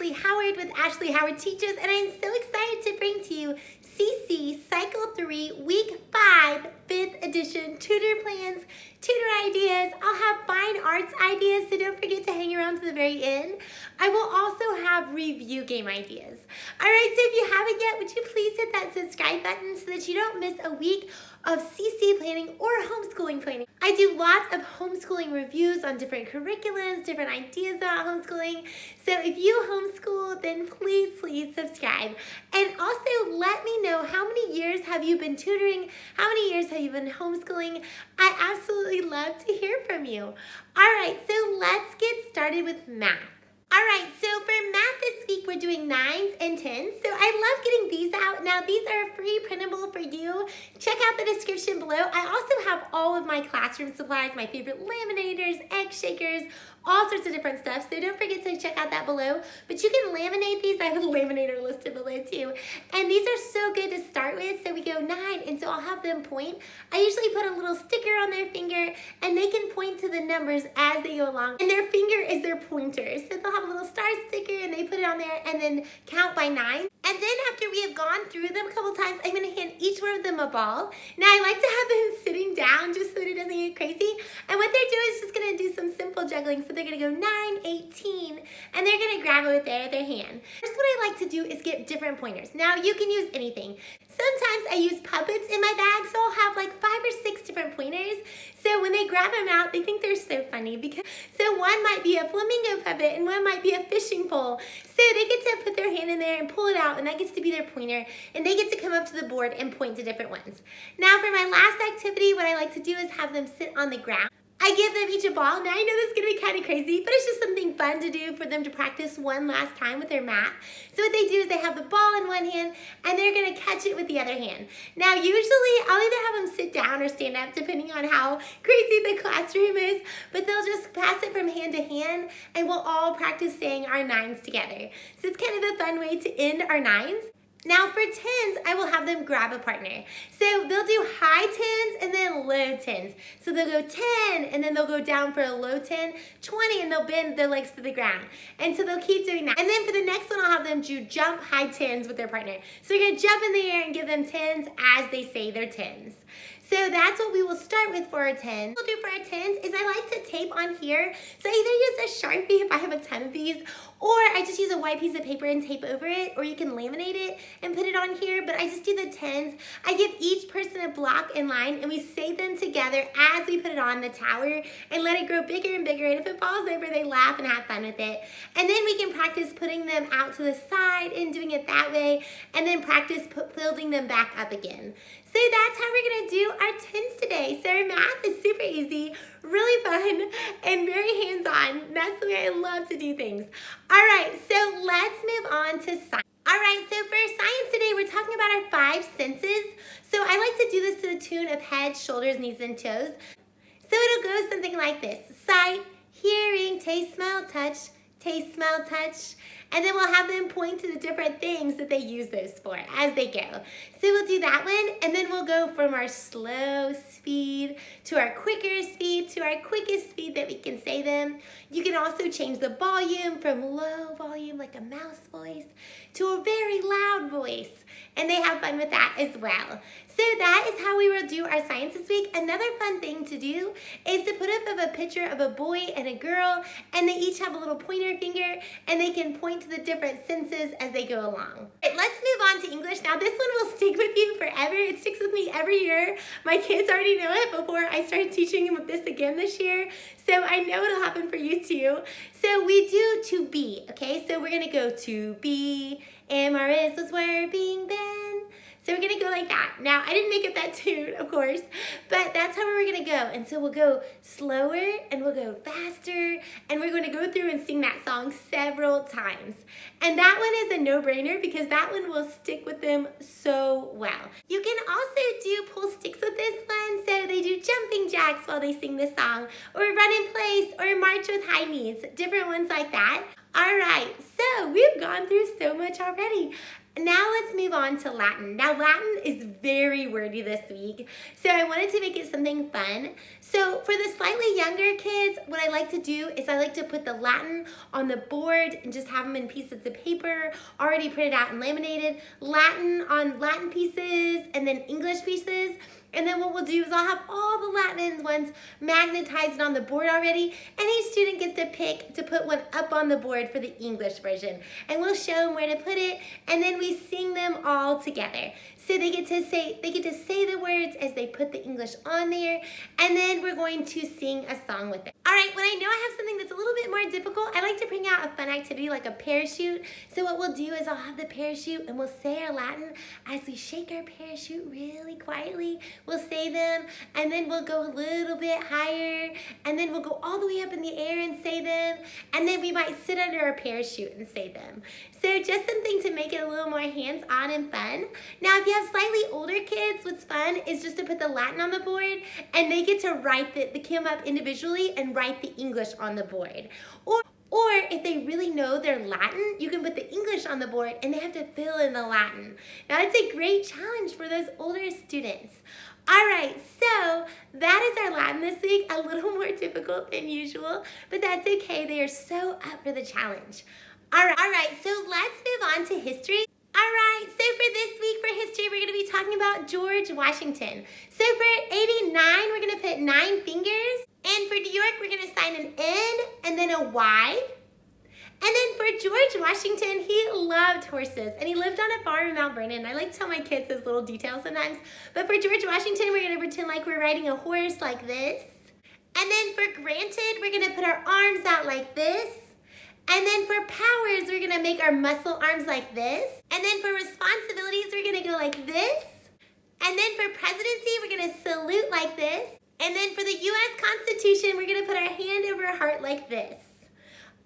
Ashley Howard with Ashley Howard Teaches, and I'm so excited to bring to you CC Cycle 3 Week 5 5th edition tutor plans, tutor ideas. I'll have fine arts ideas, so don't forget to hang around to the very end. I will also have review game ideas. All right, so if you haven't yet, would you please hit that subscribe button so that you don't miss a week of CC planning or homeschooling planning. I do lots of homeschooling reviews on different curriculums, different ideas about homeschooling. So if you homeschool, then please subscribe. And also let me know, how many years have you been tutoring? How many years have you been homeschooling? I absolutely love to hear from you. All right, so let's get started with math. All right, so for math this week, we're doing 9s and 10s. So I love getting these out. Now, these are free printable for you. Check out the description below. I also have all of my classroom supplies, my favorite laminators, egg shakers, all sorts of different stuff. So don't forget to check out that below. But you can laminate these. I have a laminator listed below too. And these are so good to start with. So we go 9, and so I'll have them point. I usually put a little sticker on their finger, and they can point to the numbers as they go along. And their finger is their pointer. So they'll have a little star sticker, and they put it on there and then count by 9. And then after we have gone through them a couple times, I'm going to hand each one of them a ball. Now I like to have them sitting down just so that it doesn't get crazy. And what they're doing is just going to do some simple juggling. So they're going to go 9, 18, and they're going to grab it with their hand. First, what I like to do is get different pointers. Now you can use anything. Sometimes I use puppets in my bag, so I'll have like 5 or 6 different pointers. So when they grab them out, they think they're so funny because one might be a flamingo puppet and one might be a fishing pole. So they get to put their hand in there and pull it out, and that gets to be their pointer, and they get to come up to the board and point to different ones. Now for my last activity, what I like to do is have them sit on the ground. I give them each a ball. Now I know this is gonna be kind of crazy, but it's just something fun to do for them to practice one last time with their math. So what they do is they have the ball in one hand and they're gonna catch it with the other hand. Now usually I'll either have them sit down or stand up depending on how crazy the classroom is, but they'll just pass it from hand to hand and we'll all practice saying our 9s together. So it's kind of a fun way to end our 9s. Now for 10s, I will have them grab a partner. So they'll do high 10s and then low 10s. So they'll go 10 and then they'll go down for a low 10, 20, and they'll bend their legs to the ground. And so they'll keep doing that. And then for the next one, I'll have them do jump high 10s with their partner. So you're gonna jump in the air and give them 10s as they say their 10s. So that's what we will start with for our 10s. What we'll do for our 10s is I like to tape on here. So I either use a Sharpie if I have a ton of these, or I just use a white piece of paper and tape over it, or you can laminate it and put it on here, but I just do the 10s. I give each person a block in line, and we say them together as we put it on the tower and let it grow bigger and bigger, and if it falls over, they laugh and have fun with it. And then we can practice putting them out to the side and doing it that way, and then practice building them back up again. So that's how we're gonna do our 10s today. So our math is super easy, really fun, and very hands-on. That's the way I love to do things. All right, so let's move on to science. All right, so for science today, we're talking about our 5 senses. So I like to do this to the tune of head, shoulders, knees, and toes. So it'll go something like this: sight, hearing, taste, smell, touch, taste, smell, touch. And then we'll have them point to the different things that they use those for as they go. So we'll do that one, and then we'll go from our slow speed to our quicker speed to our quickest speed that we can say them. You can also change the volume from low volume, like a mouse voice, to a very loud voice. And they have fun with that as well. So that is how we will do our science this week. Another fun thing to do is to put up a picture of a boy and a girl, and they each have a little pointer finger, and they can point to the different senses as they go along. Right, let's move on to English. Now this one will stick with you forever. It sticks with me every year. My kids already know it before I started teaching them with this again this year. So I know it'll happen for you too. So we do to be, okay? So we're gonna go to be, MRS was where being been. So we're gonna go like that. Now, I didn't make up that tune, of course, but that's how we're gonna go. And so we'll go slower and we'll go faster, and we're gonna go through and sing that song several times. And that one is a no-brainer because that one will stick with them so well. You can also do pull sticks with this one. So they do jumping jacks while they sing this song, or run in place, or march with high knees, different ones like that. All right, so we've gone through so much already. Now let's move on to Latin. Now Latin is very wordy this week, so I wanted to make it something fun. So for the slightly younger kids, what I like to do is I like to put the Latin on the board and just have them in pieces of paper, already printed out and laminated, Latin on Latin pieces and then English pieces. And then what we'll do is I'll have all the Latin ones magnetized on the board already, and each student gets to pick to put one up on the board for the English version. And we'll show them where to put it, and then we sing them all together. So they get to say the words as they put the English on there, and then we're going to sing a song with it. All right, when I know I have something that's a little bit more difficult, I like to bring out a fun activity like a parachute. So what we'll do is I'll have the parachute and we'll say our Latin as we shake our parachute really quietly. We'll say them, and then we'll go a little bit higher, and then we'll go all the way up in the air and say them, and then we might sit under our parachute and say them. So just something to make it a little more hands-on and fun. Now, if you have slightly older kids, what's fun is just to put the Latin on the board, and they get to write they come up individually and write the English on the board. Or if they really know their Latin, you can put the English on the board and they have to fill in the Latin. Now, it's a great challenge for those older students. All right, so that is our Latin this week, a little more difficult than usual, but that's okay. They are so up for the challenge. All right, so let's move on to history. All right, so for this week for history, we're gonna be talking about George Washington. So for 89, we're gonna put 9 fingers. And for New York, we're gonna sign an N and then a Y. And then for George Washington, he loved horses, and he lived on a farm in Mount Vernon. I like to tell my kids those little details sometimes. But for George Washington, we're gonna pretend like we're riding a horse like this. And then for granted, we're gonna put our arms out like this. And then for powers, we're gonna make our muscle arms like this. And then for responsibilities, we're gonna go like this. And then for presidency, we're gonna salute like this. And then for the U.S. Constitution, we're gonna put our hand over our heart like this.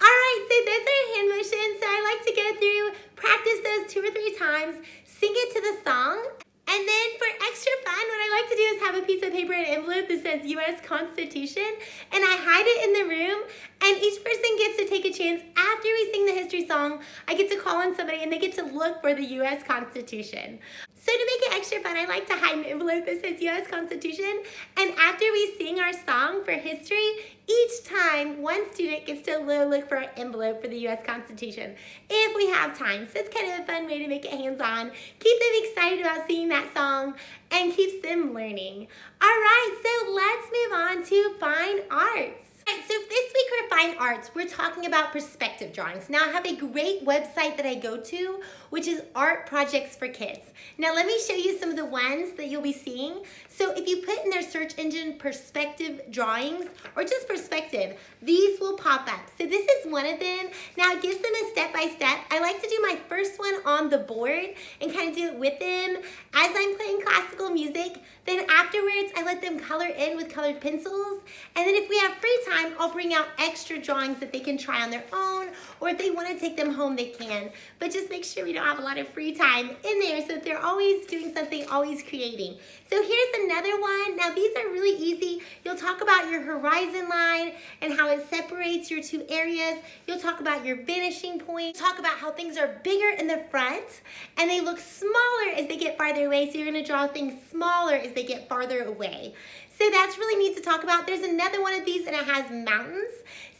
All right, so those are hand motions. So I like to go through, practice those 2 or 3 times, sing it to the song. And then for extra fun, what I like to do is have a piece of paper and envelope that says U.S. Constitution, and I hide it in the room, and each person gets to take a chance. After we sing the history song, I get to call on somebody and they get to look for the U.S. Constitution. So to make it extra fun, I like to hide an envelope that says U.S. Constitution, and after we sing our song for history, each time one student gets to look for an envelope for the U.S. Constitution, if we have time. So it's kind of a fun way to make it hands-on, keep them excited about singing that song, and keeps them learning. All right, so let's move on to fine arts. All right, so this week for Fine Arts, we're talking about perspective drawings. Now, I have a great website that I go to, which is Art Projects for Kids. Now, let me show you some of the ones that you'll be seeing. So if you put in their search engine perspective drawings, or just perspective, these will pop up. So this is one of them. Now, it gives them a step-by-step. I like to do my first one on the board and kind of do it with them as I'm playing classical music. Then afterwards, I let them color in with colored pencils. And then if we have free time, I'll bring out extra drawings that they can try on their own, or if they want to take them home, they can. But just make sure we don't have a lot of free time in there so that they're always doing something, always creating. So here's another one. Now these are really easy. You'll talk about your horizon line and how it separates your 2 areas. You'll talk about your vanishing point. Talk about how things are bigger in the front and they look smaller as they get farther away. So you're going to draw things smaller as they get farther away. So that's really neat to talk about. There's another one of these and it has mountains.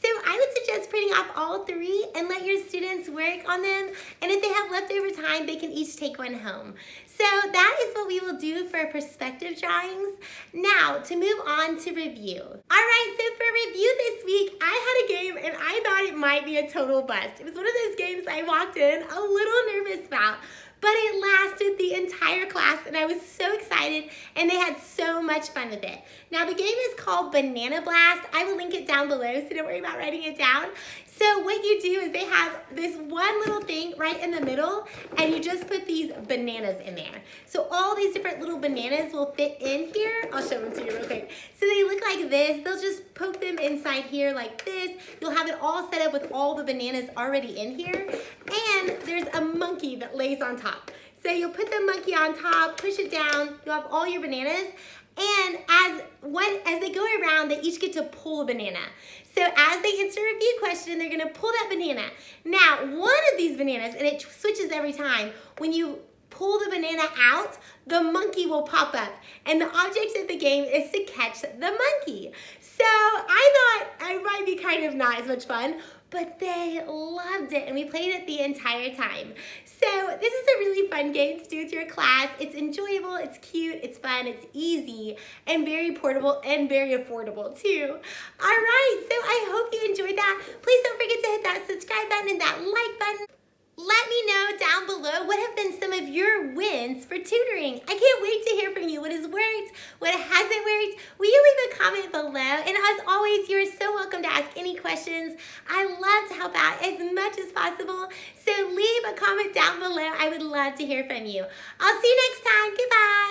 So I would suggest printing off all 3 and let your students work on them. And if they have leftover time, they can each take one home. So that is what we will do for perspective drawings. Now, to move on to review. All right, so for review this week, I had a game and I thought it might be a total bust. It was one of those games I walked in a little nervous about, but it lasted the entire class and I was so excited and they had so much fun with it. Now the game is called Banana Blast. I will link it down below, so don't worry about writing it down. So what you do is they have this one little thing right in the middle and you just put these bananas in there. So all these different little bananas will fit in here. I'll show them to you real quick. So they look like this. They'll just poke them inside here like this. You'll have it all set up with all the bananas already in here. And there's a monkey that lays on top. So you'll put the monkey on top, push it down, you'll have all your bananas, And as they go around, they each get to pull a banana. So as they answer a review question, they're gonna pull that banana. Now, one of these bananas, and it switches every time, when you pull the banana out, the monkey will pop up. And the object of the game is to catch the monkey. So I thought it might be kind of not as much fun, but they loved it and we played it the entire time. So this is a really fun game to do with your class. It's enjoyable, it's cute, it's fun, it's easy, and very portable and very affordable too. All right, so I hope you enjoyed that. Please don't forget to hit that subscribe button and that like button. Let me know down below what have been some of your wins for tutoring. I can't wait to hear from you. What has worked? What hasn't worked? Will you leave a comment below? And as always, you're so welcome to ask any questions. I love to help out as much as possible. So leave a comment down below. I would love to hear from you. I'll see you next time. Goodbye.